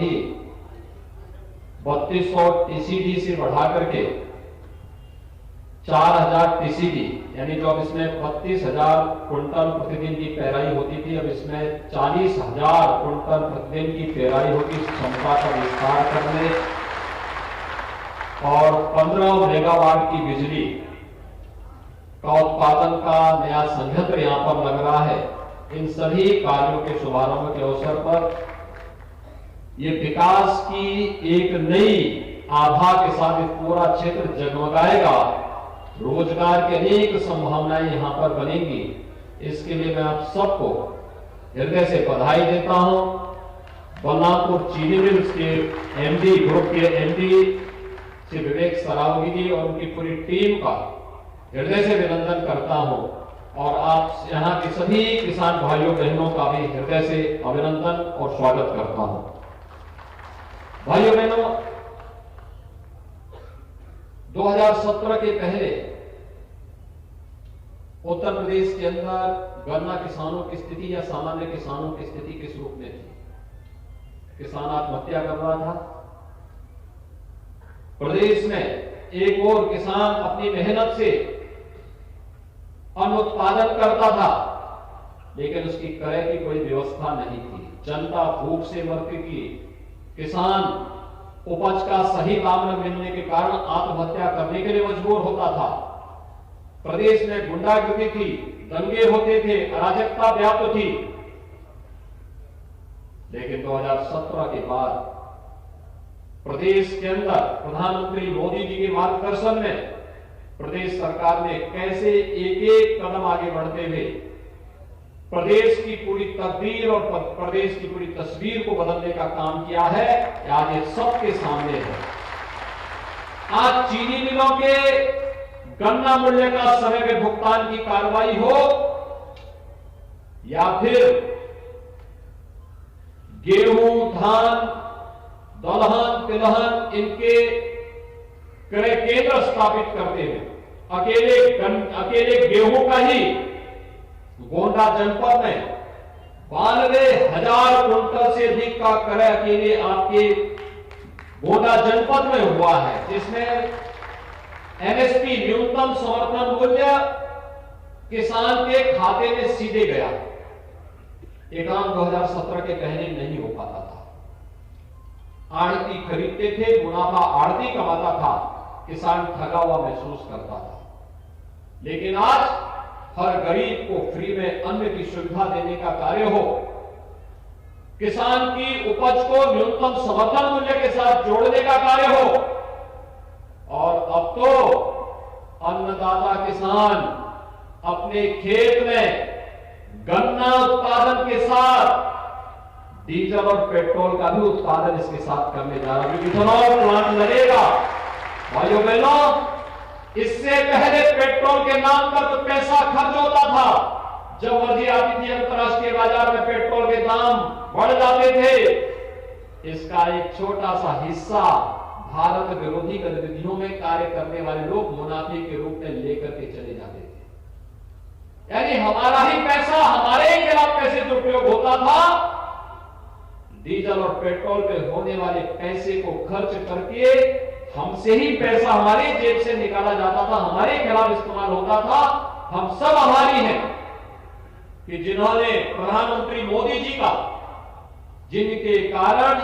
ही 3200 TCD से बढ़ा करके 4000 टीसीडी, यानी जो अब इसमें 32,000 क्विंटल प्रतिदिन की पेराई होती थी, अब इसमें 40,000 क्विंटल प्रतिदिन की पेराई होगी। इस क्षमता का विस्तार करने और 15 मेगावाट की बिजली का उत्पादन का नया संयंत्र यहां पर लग रहा है। इन सभी कार्यों के शुभारंभ के अवसर पर ये विकास की एक नई आभा के साथ पूरा क्षेत्र जगमगाएगा। रोजगार की अनेक संभावनाएं यहां पर बनेंगी। इसके लिए मैं आप सबको हृदय से बधाई देता हूं। बलरामपुर चीनी मिल्स के एमडी, ग्रुप के एमडी श्री विवेक सरावगी जी और उनकी पूरी टीम का हृदय से अभिनंदन करता हूं और आप यहां के सभी किसान भाइयों बहनों का भी हृदय से अभिनंदन और स्वागत करता हूं। भाइयों बहनों, 2017 के पहले उत्तर प्रदेश के अंदर गन्ना किसानों की स्थिति या सामान्य किसानों की स्थिति किस रूप में थी? किसान आत्महत्या कर रहा था। प्रदेश में एक और किसान अपनी मेहनत से अन्न उत्पादन करता था, लेकिन उसकी क्रय की कोई व्यवस्था नहीं थी। जनता भूख से मरती थी। किसान उपज का सही दाम न मिलने के कारण आत्महत्या करने के लिए मजबूर होता था। प्रदेश में गुंडागर्दी थी, दंगे होते थे, अराजकता व्याप्त थी। लेकिन 2017 के बाद प्रदेश के अंदर प्रधानमंत्री मोदी जी के मार्गदर्शन में प्रदेश सरकार ने कैसे एक एक कदम आगे बढ़ते हुए प्रदेश की पूरी तकदीर और प्रदेश की पूरी तस्वीर को बदलने का काम किया है, आज ये सबके सामने है। आज चीनी मिलों के गन्ना मूल्य का समय पे भुगतान की कार्रवाई हो या फिर गेहूं, धान, दलहन, तिलहन इनके क्रय केंद्र स्थापित करते हैं। अकेले गेहूं का ही गोंडा जनपद में 92,000 क्विंटल से अधिक का क्रय अकेले आपके गोंडा जनपद में हुआ है, जिसमें एमएसपी न्यूनतम समर्थन मूल्य किसान के खाते में सीधे गया। ये काम 2017 के पहले नहीं हो पाता था। आड़ती खरीदते थे, मुनाफा आड़ती कमाता था, किसान ठगा हुआ महसूस करता था। लेकिन आज हर गरीब को फ्री में अन्न की सुविधा देने का कार्य हो, किसान की उपज को न्यूनतम समर्थन मूल्य के साथ जोड़ने का कार्य हो, और अब तो अन्नदाता किसान अपने खेत में गन्ना उत्पादन के साथ डीजल और पेट्रोल का भी उत्पादन इसके साथ करने जा रहा है। इथेनॉल प्लांट लगेगा। भाइयों बहनों, इससे पहले पेट्रोल के नाम पर तो पैसा खर्च होता था। जब मर्जी आती थी अंतर्राष्ट्रीय बाजार में पेट्रोल के दाम बढ़ जाते थे। इसका एक छोटा सा हिस्सा भारत विरोधी गतिविधियों में कार्य करने वाले लोग मुनाफे के रूप में लेकर के चले जाते थे। यानी हमारा ही पैसा, हमारे ही खिलाफ पैसे दुरुपयोग होता था। डीजल और पेट्रोल पे होने वाले पैसे को खर्च करके हमसे ही पैसा हमारी जेब से निकाला जाता था, हमारे खिलाफ इस्तेमाल होता था। हम सब आभारी हैं कि जिन्होंने प्रधानमंत्री मोदी जी का, जिनके कारण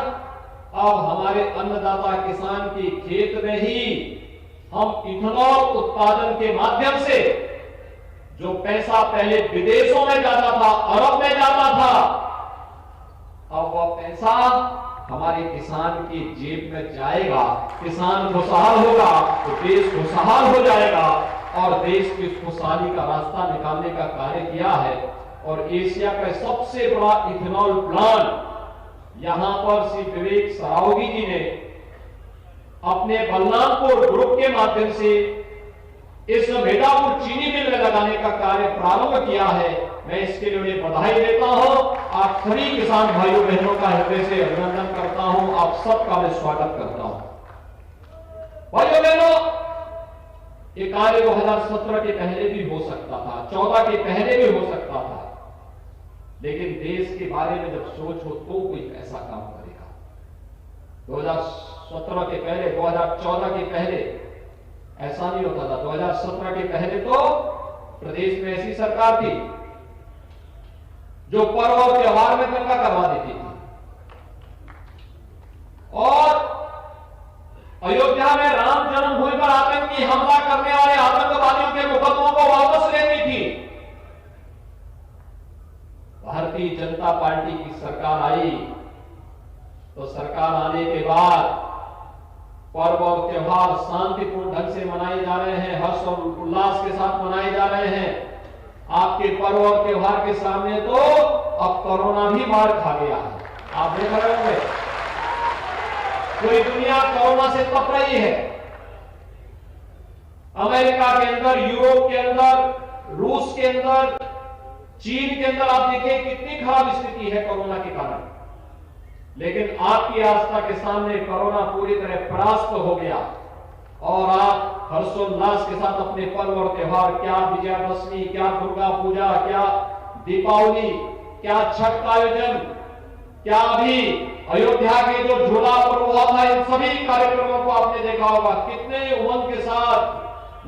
अब हमारे अन्नदाता किसान के खेत में ही हम इथेनॉल उत्पादन के माध्यम से जो पैसा पहले विदेशों में जाता था, अरब में जाता था, अब वह पैसा हमारे किसान की जेब में जाएगा। किसान खुशहाल होगा तो देश खुशहाल हो जाएगा, और देश की खुशहाली का रास्ता निकालने का कार्य किया है। और एशिया का सबसे बड़ा इथेनॉल प्लांट यहां पर श्री विवेक सरावगी जी ने अपने बलरामपुर ग्रुप के माध्यम से इस भेदापुर चीनी मिल में लगाने का कार्य प्रारंभ किया है। मैं इसके लिए उन्हें बधाई देता हूं। आप सभी किसान भाइयों बहनों का हृदय से अभिनंदन करता हूं। आप सबका मैं स्वागत करता हूं। भाइयों बहनों, ये कार्य 2017 के पहले भी हो सकता था, 14 के पहले भी हो सकता था, लेकिन देश के बारे में जब सोच हो तो कोई ऐसा काम करेगा। 2017 के पहले, 2014 के पहले ऐसा नहीं होता था। 2017 के पहले तो प्रदेश में ऐसी सरकार थी जो पर्व और त्योहार में दंगा करवा देती थी और अयोध्या में राम जन्मभूमि पर आतंकी हमला करने वाले आतंकवादियों के मुकदमों को वापस लेती थी। भारतीय जनता पार्टी की सरकार आई तो सरकार आने के बाद पर्व और त्योहार शांतिपूर्ण ढंग से मनाए जा रहे हैं, हर्ष और उल्लास के साथ मनाए जा रहे हैं। आपके पर्व और त्योहार के सामने तो अब कोरोना भी मार खा गया है। आप देख रहे होंगे पूरी दुनिया कोरोना से तप रही है। अमेरिका के अंदर, यूरोप के अंदर, रूस के अंदर, चीन के अंदर आप देखिए कितनी खराब स्थिति है कोरोना के कारण। लेकिन आपकी आस्था के सामने कोरोना पूरी तरह परास्त हो गया और आप हर्षोल्लास के साथ अपने पर्व और त्योहार, क्या विजयादशमी, क्या दुर्गा पूजा, क्या दीपावली, क्या छठ का आयोजन, क्या अभी अयोध्या के जो झूला पर्व हुआ था, इन सभी कार्यक्रमों को आपने देखा होगा। कितने उमंग के साथ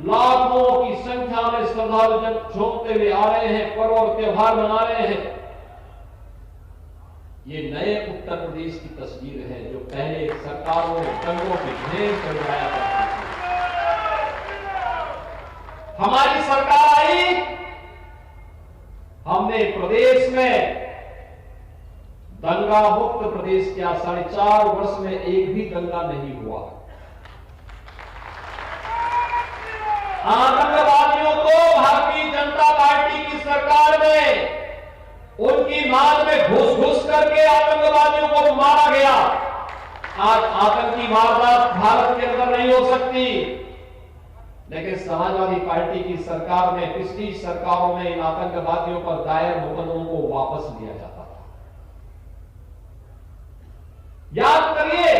लाखों की संख्या में श्रद्धालु जन झूमते हुए आ रहे हैं, पर्व और त्योहार मना रहे हैं। ये नए उत्तर प्रदेश की तस्वीर है जो पहले सरकारों ने दंगों के ढेर करवाया करती थी। हमारी सरकार आई, हमने प्रदेश में दंगा मुक्त प्रदेश किया। 4.5 वर्ष में एक भी दंगा नहीं हुआ। आतंकवादियों को भारतीय जनता पार्टी की सरकार में उनकी नाल में घुस घुस करके आतंकवादियों को मारा गया। आज आतंकी वारदात भारत के अंदर नहीं हो सकती, लेकिन समाजवादी पार्टी की सरकार में, पिछली सरकारों में इन आतंकवादियों पर दायर मुकदमों को वापस लिया जाता था। याद करिए,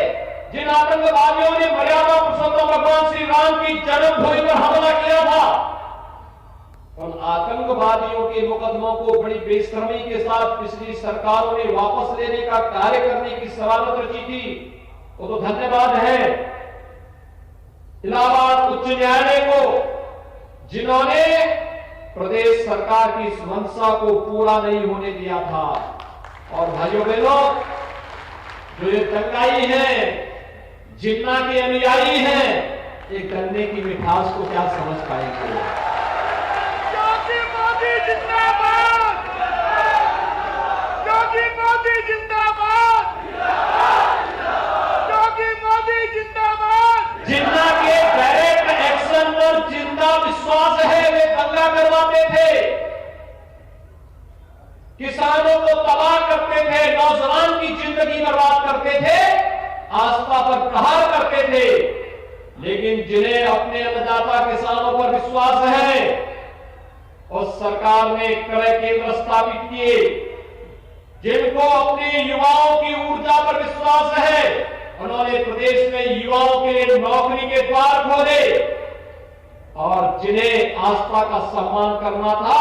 जिन आतंकवादियों ने मर्यादा पुरुषोत्तम भगवान श्री राम की जन्मभूमि पर हमला किया था, उन आतंकवादियों के मुकदमों को बड़ी बेशर्मी के साथ पिछली सरकारों ने वापस लेने का कार्य करने की शरारत रची थी। वो तो धन्यवाद है इलाहाबाद उच्च न्यायालय को, जिन्होंने प्रदेश सरकार की इस मंशा को पूरा नहीं होने दिया था। और भाइयों बहनों, जो ये दंगाई हैं, जिन्ना के अनुयायी हैं, ये गन्ने की मिठास को क्या समझ पाएंगे। जिंदाबाद, योगी मोदी जिंदाबाद, योगी मोदी जिंदाबाद। जिन्ना के डायरेक्ट एक्शन पर जिंदा विश्वास है, वे दंगा करवाते थे, किसानों को तबाह करते थे, नौजवान की जिंदगी बर्बाद करते थे, आस्था पर प्रहार करते थे। लेकिन जिन्हें अपने अन्नदाता किसानों पर विश्वास है, और सरकार ने क्रय केंद्र स्थापित किए, जिनको अपने युवाओं की ऊर्जा पर विश्वास है, उन्होंने प्रदेश में युवाओं के लिए नौकरी के द्वार खोले। और जिन्हें आस्था का सम्मान करना था,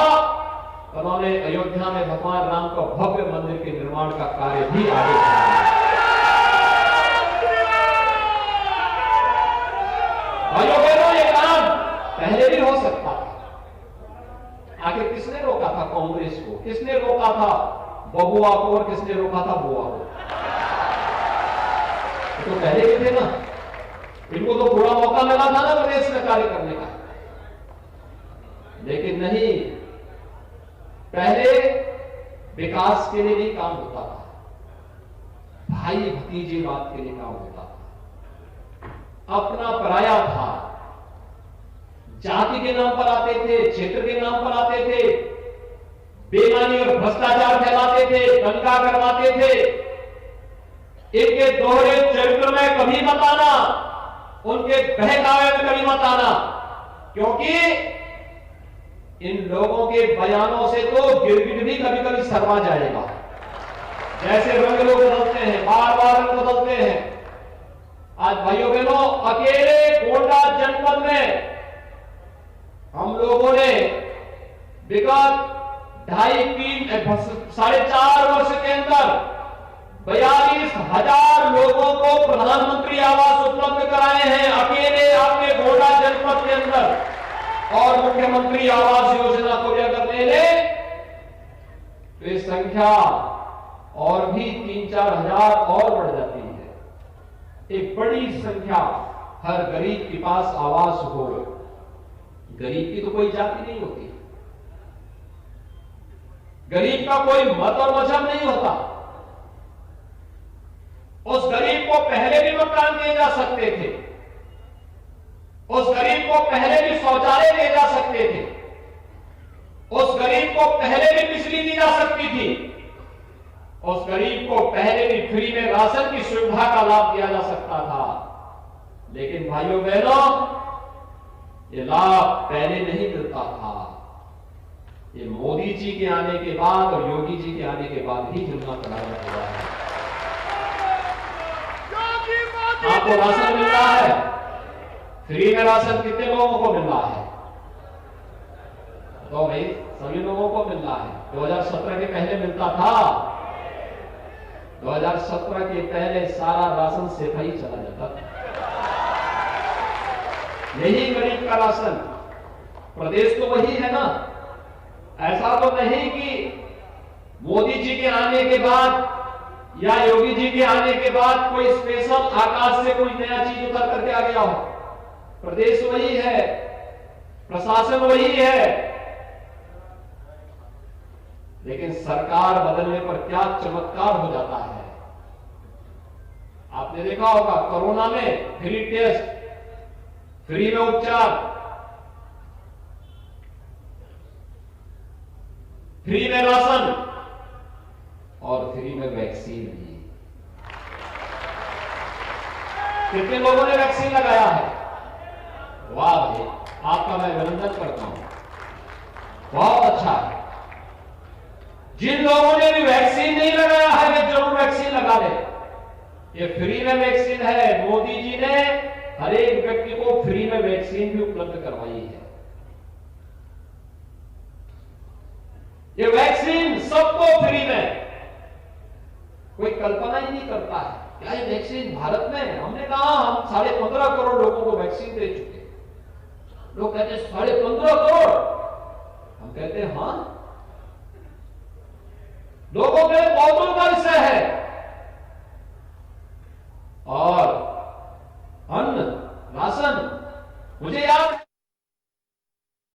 उन्होंने अयोध्या में भगवान राम का भव्य मंदिर के निर्माण का कार्य भी आगे बढ़ाया। भाइयों बहनों, ये काम पहले भी हो सकता था। आखिर किसने रोका था कांग्रेस को? किसने रोका था बबुआ को और किसने रोका था बुआ को? तो पहले भी थे ना, इनको तो पूरा मौका मिला था ना प्रदेश में कार्य करने का। लेकिन नहीं, पहले विकास के लिए नहीं काम होता था, भाई भतीजेवाद के लिए काम होता था। अपना पराया था, जाति के नाम पर आते थे, क्षेत्र के नाम पर आते थे, बेईमानी और भ्रष्टाचार फैलाते थे, दंगा करवाते थे। इनके दोहरे चरित्र में कभी मत आना, उनके बहकावे में कभी मत आना, क्योंकि इन लोगों के बयानों से तो गिरगिट भी कभी कभी शर्मा जाएगा। जैसे रंग लोग बदलते हैं, बार बार रंग बदलते हैं। आज भाइयों बहनों, अकेले गोंडा जनपद में हम लोगों ने विगत 2.5-3 साढ़े 4 वर्ष के अंदर 42,000 लोगों को प्रधान और मुख्यमंत्री आवास योजना को भी अगर ले लें तो ये संख्या और भी 3-4 हजार और बढ़ जाती है। एक बड़ी संख्या हर गरीब के पास आवास हो। गरीब की तो कोई जाति नहीं होती, गरीब का कोई मत और मजहब नहीं होता। उस गरीब को पहले भी मकान दिए जा सकते थे, उस गरीब को पहले भी शौचालय दिए जा सकते थे, उस गरीब को पहले भी बिजली दी जा सकती थी, उस गरीब को पहले भी फ्री में राशन की सुविधा का लाभ दिया जा सकता था। लेकिन भाइयों बहनों, ये लाभ पहले नहीं मिलता था। ये मोदी जी के आने के बाद और योगी जी के आने के बाद ही मिलना चलाया हुआ है। आपको राशन मिल रहा है, फ्री में राशन कितने लोगों को मिल रहा है? तो भाई सभी लोगों को मिल रहा है। 2017 के पहले मिलता था, 2017 के पहले सारा राशन सिपाही चला जाता था। यही गरीब का राशन, प्रदेश तो वही है ना। ऐसा तो नहीं कि मोदी जी के आने के बाद या योगी जी के आने के बाद कोई स्पेशल आकाश से कोई नया चीज उतर करके आ गया हो। प्रदेश वही है, प्रशासन वही है, लेकिन सरकार बदलने पर क्या चमत्कार हो जाता है। आपने देखा होगा कोरोना में फ्री टेस्ट, फ्री में उपचार, फ्री में राशन और फ्री में वैक्सीन भी। कितने लोगों ने वैक्सीन लगाया है? वाह भाई, आपका मैं अभिनंदन करता हूं, बहुत अच्छा है। जिन लोगों ने भी वैक्सीन नहीं लगाया है वे जरूर वैक्सीन लगा ले। ये फ्री में वैक्सीन है। मोदी जी ने हर एक व्यक्ति को फ्री में वैक्सीन भी उपलब्ध करवाई है। ये वैक्सीन सबको फ्री में, कोई कल्पना ही नहीं करता है क्या ये वैक्सीन भारत में। हमने कहा हम 15.5 करोड़ लोगों को वैक्सीन दे चुके। लोग कहते 15.5 करोड़, हम कहते हैं हां, लोगों के कौतूहल का विषय है। और